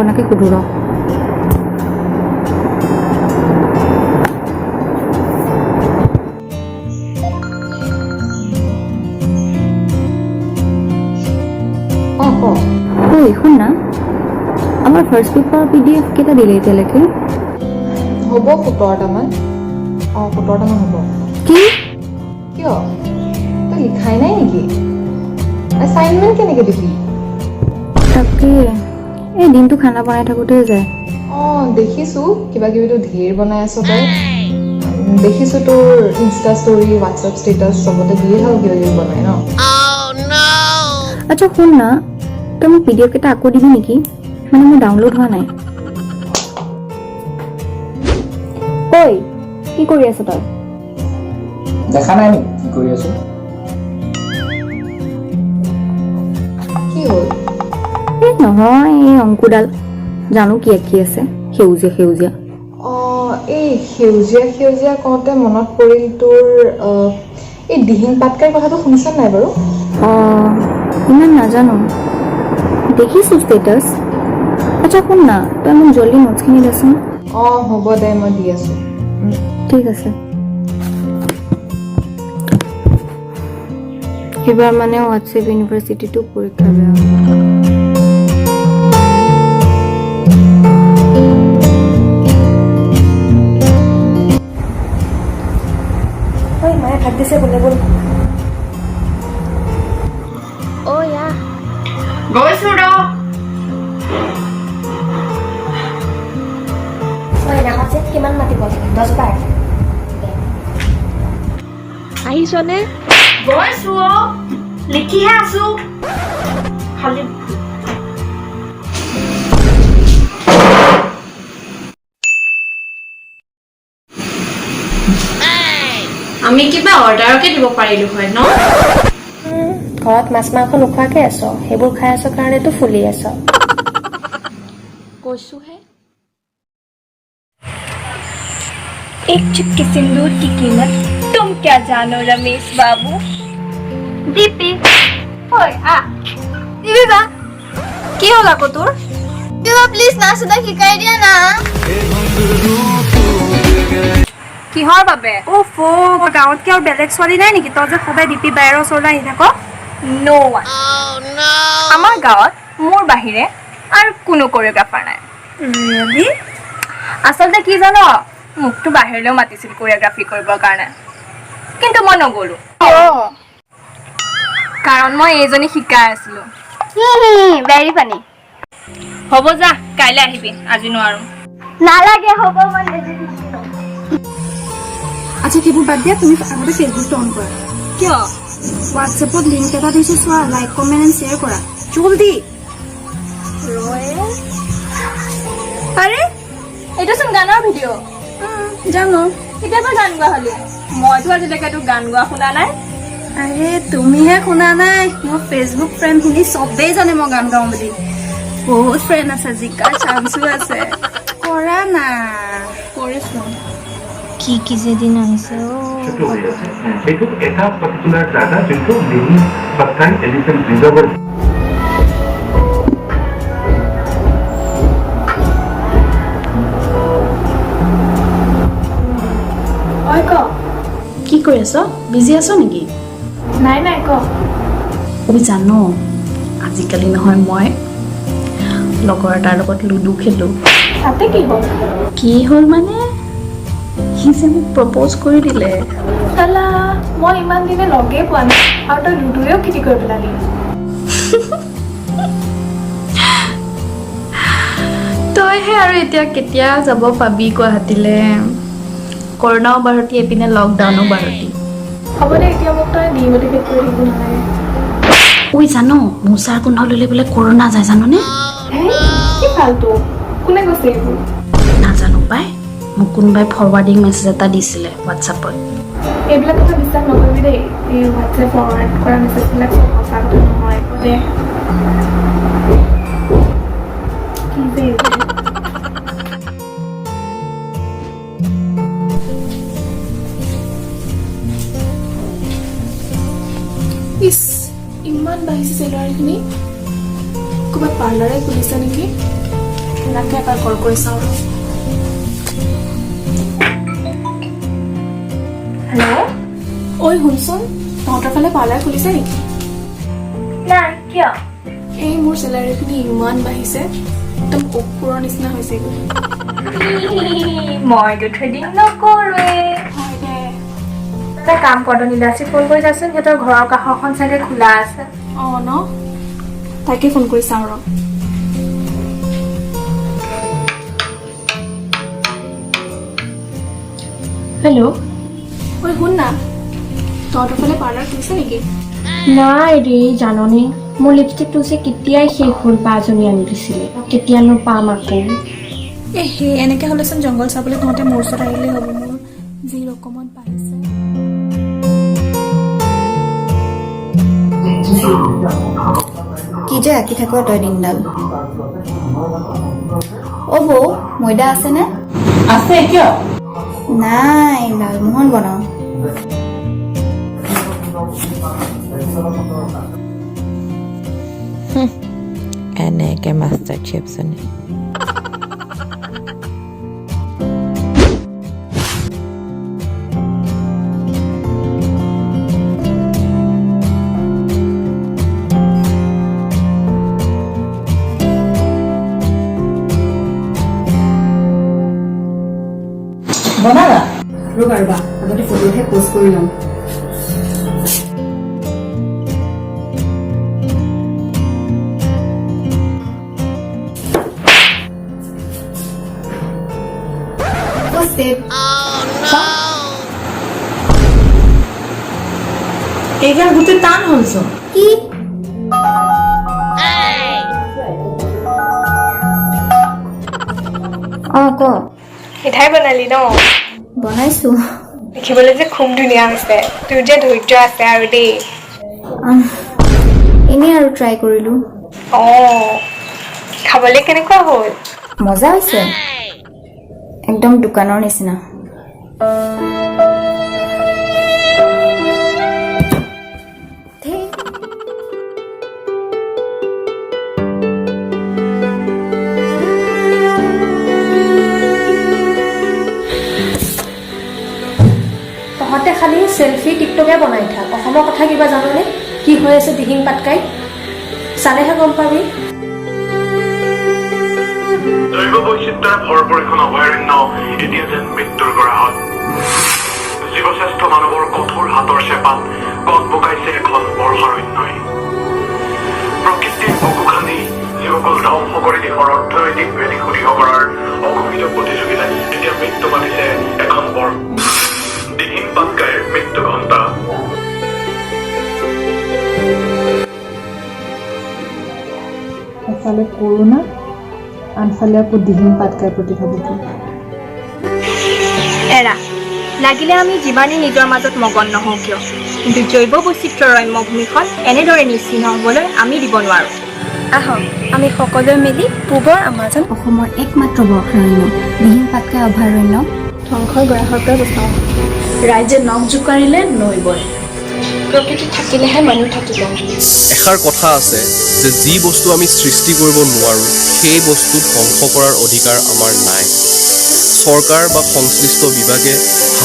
কাংকনাকে সুধো ৰ ঐ শুন না আমাৰ ফাৰ্ষ্ট পেপাৰ PDF কেইটা দিলে এতিয়ালৈকে হ'ব 17টামান 17টামান হ'ব কি কিয় তই লিখাই নাই নেকি এছাইনমেণ্ট কেনেকৈ দিবি তাকে এই দিনটো খানা বনাই থাকোঁতে যায় দেখিছোঁ কিবা কিবিতো ধেৰ বনাই আছ তই দেখিছোঁ তোৰ ইনষ্টা ষ্টৰি হোৱাটছএপ ষ্টেটাছ চবতে দিয়ে থাক কিবা কিবি বনাই ন আচ্ছা শুন না তই মোক PDF কেইটা আকৌ দিবি নেকি মানে মোৰ ডাউনলোড হোৱা নাই ঐ কি কৰি আছ তই দেখা নাই নেকি কি কৰি আছো কি হ'ল এই নহয় এই অংকুডাল জানো কি আঁকি আছে সেউজীয়া সেউজীয়া এই সেউজীয়া সেউজীয়া কওঁতে মনত পৰিল তোৰ এই দিহিং পাটকাই কথাটো শুনিছ নাই বাৰু ইমান নাজানো দেখিছোঁ ষ্টেটাছ আচ্ছা শুন না তই মোক জলদি নোটছখিনি দেচোন হ'ব দে মই দি আছোঁ ঠিক আছে এইবাৰ মানে হোৱাটছএপ ইউনিভাৰ্চিটিটো পৰীক্ষা বেয়া মায়ে ভাত দিছে বোলে বল গৈছোঁ ৰ কিমান মাতিব 10 বাৰ আহিছনে গৈছোঁ লিখিহে আছোঁ খালি আমি কিবা অৰ্ডাৰকে দিব পাৰিলো হয় ন ঘৰত মাছ মাংস নোখোৱাকে আছ সেইবোৰ খাই আছ কাৰণেতো ফুলি আছ কৈছোঁহে एक चुटकी सिंदूर की कीमत तुम क्या जानो रमेश बाबू दीपी ओए आ दीपी बा की होला को तोर दीपा प्लीज नाचना শিকাই দিয়া না কিহৰ বাবে ওফো গাঁৱত কি আৰু বেলেগ ছোৱালী নাই নেকি তই যে সদায় দীপি বাইৰৰ ওচৰলৈ আহি থাক নো ওৱান আমাৰ গাঁৱত মোৰ বাহিৰে আৰু কোনো কোৰিওগ্ৰাফাৰ নাই ৰিয়েলি আচলতে কি জানো মোকতো বাহিৰলৈও মাতিছিল কোৰিওগ্ৰাফি কৰিবৰ কাৰণে কিন্তু মই নগলো কাৰণ মই এইজনী শিকাই আছিলো বেৰি পানী হ'ব যা কাইলৈ আহিবি আজি নোৱাৰো নালাগে হ'ব মানে আচ্ছা সেইবোৰ বাদ দিয়া তুমি আগতে ফেচবুকটো অন কৰা কিয় হোৱাটছএপত লিংক এটা দিছো চোৱা লাইক কমেণ্ট এণ্ড শ্বেয়াৰ কৰা জলদি আৰে এইটোচোন গানৰ ভিডিঅ' জানো কেতিয়াবা গান গোৱা হলি মইতো আজিলৈকে তোৰ গান গোৱা শুনা নাই আৰে তুমিহে শুনা নাই মোৰ ফেচবুক ফ্ৰেণ্ডখিনি চবেই জানে মই গান গাওঁ বুলি বহুত ফ্ৰেণ্ড আছে জিকাৰ চান্সো আছে কৰা না কৰিছোঁ কি কি যে দিন আহিছে সেইটো এটা পাৰ্টিকুলাৰ জাগা যোনটো ডেহিং পাটকাই এলিফেণ্ট ৰিজাৰ্ভৰ কি কৰি আছ বিজি আছ নেকি নাই নাই ক ঐ জানো আজিকালি নহয় মই লগৰ এটাৰ লগত লুডু খেলোঁ তাতে কি হ'ল মানে সি যে মোক প্ৰপ'জ কৰি দিলে চালা মই ইমান দিনে লগেই পোৱা নাই আৰু তই লুডুৱেও খেতি কৰি পেলালি তইহে আৰু এতিয়া কেতিয়া যাব পাবি গুৱাহাটীলৈ কৰোণাও বাঢ়তি এপিনে লকডাউনো বাঢ়তি হ'ব দে এতিয়া মোক তই ডিম'টিভেট কৰি থাকিব নালাগে ঐ জানো মোচাৰ গোন্ধ ল'লে বোলে কৰোণা যায় জাননে কি ফাল্টু কোনে কৈছে এইবোৰ নাজানো পাই মোক কোনোবাই ফৰৱাৰ্ডিং মেছেজ এটা দিছিলে হোৱাটছএপত এইবিলাক কথা বিশ্বাস নকৰিবি দেই এই হোৱাটছএপ ফৰৱাৰ্ড কৰা মেছেজবিলাক চব সঁচা কথা নহয় দে কি যে ইস ইমান বাঢ়িছে চেলাৰীখিনি ক'ৰবাত পাৰ্লাৰে খুলিছে নেকি ৰাতি এবাৰ কল কৰি চাওঁ। হেল্ল', ঐ শুনচোন, তহঁতৰ ফালে পাৰ্লাৰ খুলিছে নেকি? নাই কিয়? এই মোৰ চেলাৰীখিনি ইমান বাঢ়িছে, একদম কুকুৰৰ নিচিনা হৈছে। মইতো থ্ৰেডিং নকৰোৱে। হয় দে। এটা কাম কৰ, নীলাশ্ৰী ফোন কৰি চাচোন, সিহঁতৰ ঘৰৰ কাষৰখন চাগে খোলা আছে। অঁ ন, তাকে ফোন কৰি চাওঁ ৰ। হেল্ল', ঐ শুন না, তহঁতৰ ফালে পাৰ্লাৰ খুলিছে নেকি? নাই ৰে, জাননে মোৰ লিপষ্টিকটো যে কেতিয়াই শেষ হ'ল, বাজনী আনি দিছিলে, কেতিয়ানো পাম আকৌ। সেই এনেকৈ হ'লেচোন জংঘল চাবলৈ তহঁতে মোৰ ওচৰত আহিলেই হ'ব। মোৰ যি ৰকমত বাঢ়িছে। কি যে আঁকি থাক তই দিনডাল। অ' বৌ, ময়দা আছেনে? আছে, কিয়? নাই, লালমোহন বনাওঁ। এনেকে মাষ্টাৰ চেফজনে বনালা? ৰ'বা আগতে ফটোহে পোষ্ট কৰি ল'ম। এইগাল গোটেই টান হ'লচোন। কি ক মিঠাই বনালি ন? বনাইছো। দেখিবলৈ যে খুব ধুনীয়া হৈছে। তোৰ যে ধৈৰ্য আছে আৰু দেই। এনেই আৰু ট্ৰাই কৰিলো। অঁ, খাবলৈ কেনেকুৱা হ'ল? মজা হৈছে, একদম দোকানৰ নিচিনা। তহঁতে খালি চেলফি টিকটকে বনাই থাক। অসমৰ কথা কিবা জাননে? কি হৈ আছে দিহিং পাটকাই? চালেহে গম পাবি। জৈৱ বৈচিত্ৰ্যৰে ভৰপূৰ এখন অভয়াৰণ্য এতিয়া যেন মৃত্যুৰ গৰাহত। জীৱশ্ৰেষ্ঠ মানৱৰ কঠোৰ হাতৰ চেপাত গত বগাইছে এখন বৰ্ষাৰণ্যই। প্ৰকৃতিৰ বুকু খান্দি যিসকল ধ্বংস কৰি দেশৰ অৰ্থনৈতিক ভেটি সুদৃঢ় কৰাৰ অঘোষিত প্ৰতিযোগিতাই এতিয়া মৃত্যু মাতিছে এখন দিহিং পাটকাইৰ মৃত্যু ঘণ্টা। এফালে কৰোণা, আনফালে আকৌ দিহিং পাটকাই প্ৰতিভাৱতী। এৰা, লাগিলে আমি যিমানেই নিজৰ মাজত মগন নহওঁ কিয়, কিন্তু জৈৱ বৈচিত্ৰ্যৰ ৰম্যভূমিখন এনেদৰে নিশ্চিহ্ন হ'বলৈ আমি দিব নোৱাৰোঁ। আহক আমি সকলোৱে মিলি পূবৰ আমাজন অসমৰ একমাত্ৰ বৰ্ষাৰণ্য দিহিং পাটকাই অভয়াৰণ্য ধ্বংসৰ গ্ৰাহৰ পৰা বচাওঁ। ৰাইজে নখ জোকাৰিলে নৈ বয়। প্ৰকৃতি থাকিলেহে মানুহ থাকিব। এষাৰ কথা আছে যে যি বস্তু আমি সৃষ্টি কৰিব নোৱাৰোঁ সেই বস্তু ধ্বংস কৰাৰ অধিকাৰ আমাৰ নাই। চৰকাৰ বা সংশ্লিষ্ট বিভাগে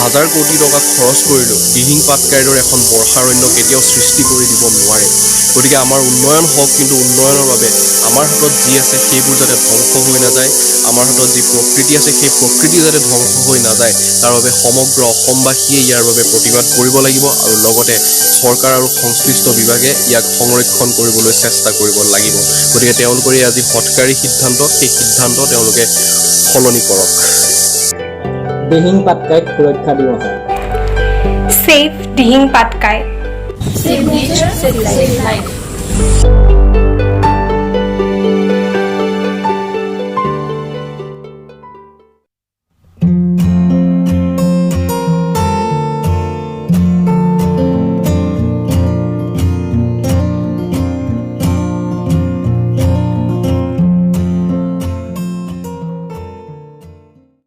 হাজাৰ কোটি টকা খৰচ কৰিলেও দিহিং পাটকাইৰ দৰে এখন বৰ্ষাৰণ্য কেতিয়াও সৃষ্টি কৰি দিব নোৱাৰে। গতিকে আমাৰ উন্নয়ন হওক, কিন্তু উন্নয়নৰ বাবে আমাৰ হাতত যি আছে সেইবোৰ যাতে ধ্বংস হৈ নাযায়, আমাৰ হাতত যি প্ৰকৃতি আছে সেই প্ৰকৃতি যাতে ধ্বংস হৈ নাযায়, তাৰ বাবে সমগ্ৰ অসমবাসীয়ে ইয়াৰ বাবে প্ৰতিবাদ কৰিব লাগিব আৰু লগতে চৰকাৰ আৰু সংশ্লিষ্ট বিভাগে ইয়াক সংৰক্ষণ কৰিবলৈ চেষ্টা কৰিব লাগিব। গতিকে তেওঁলোকৰ এই আজি হঠকাৰী সিদ্ধান্ত, সেই সিদ্ধান্ত তেওঁলোকে সলনি কৰক। দিহিং পাটকাইক সুৰক্ষা দিৱস। Save Dehing Patkai. Save nature, save life.